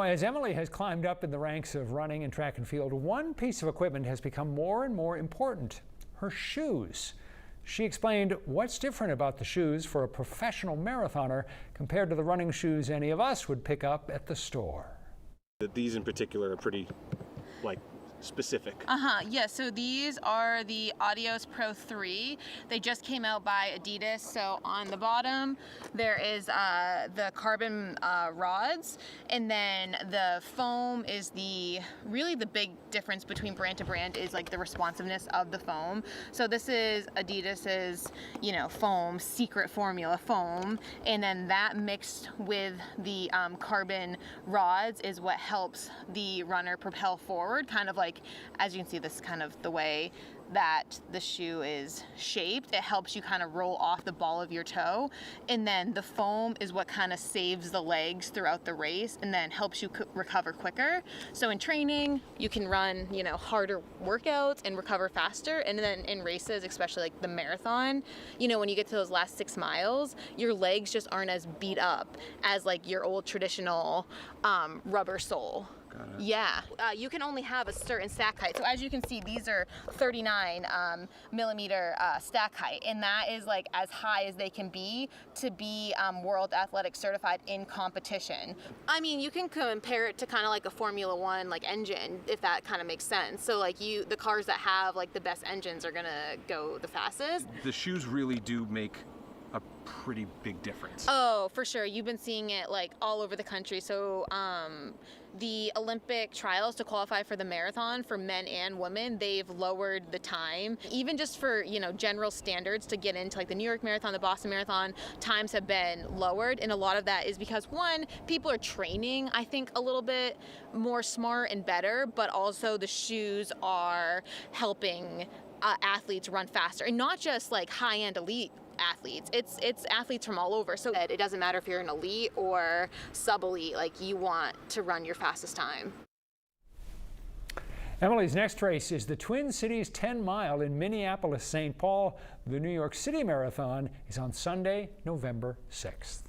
Now, as Emily has climbed up in the ranks of running and track and field, one piece of equipment has become more and more important: her shoes. She explained what's different about the shoes for a professional marathoner compared to the running shoes any of us would pick up at the store. These in particular are pretty, specific. Yeah, so these are the Adios Pro 3. They just came out by Adidas. So on the bottom, there is the carbon rods, and then the foam is really the big difference between brand to brand is like the responsiveness of the foam. So this is Adidas's, foam, secret formula foam, and then that mixed with the carbon rods is what helps the runner propel forward, kind of like, as you can see, this is kind of the way that the shoe is shaped. It helps you kind of roll off the ball of your toe, and then the foam is what kind of saves the legs throughout the race and then helps you recover quicker. So in training, you can run, harder workouts and recover faster, and then in races, especially like the marathon, when you get to those last 6 miles, your legs just aren't as beat up as like your old traditional rubber sole. Yeah, you can only have a certain stack height. So as you can see, these are 39 millimeter stack height, and that is like as high as they can be to be World Athletic certified in competition. I mean, you can compare it to kind of like a Formula One engine, if that kind of makes sense. So the cars that have the best engines are gonna go the fastest. The shoes really do make a pretty big difference. Oh, for sure. You've been seeing it all over the country. So the Olympic trials to qualify for the marathon for men and women, they've lowered the time. Even just for, general standards to get into the New York Marathon, the Boston Marathon, times have been lowered. And a lot of that is because, one, people are training, I think, a little bit more smart and better, but also the shoes are helping athletes run faster, and not just high-end elite athletes. It's athletes from all over. So it doesn't matter if you're an elite or sub-elite, you want to run your fastest time. Emily's next race is the Twin Cities 10-mile in Minneapolis-St. Paul. The New York City Marathon is on Sunday, November 6th.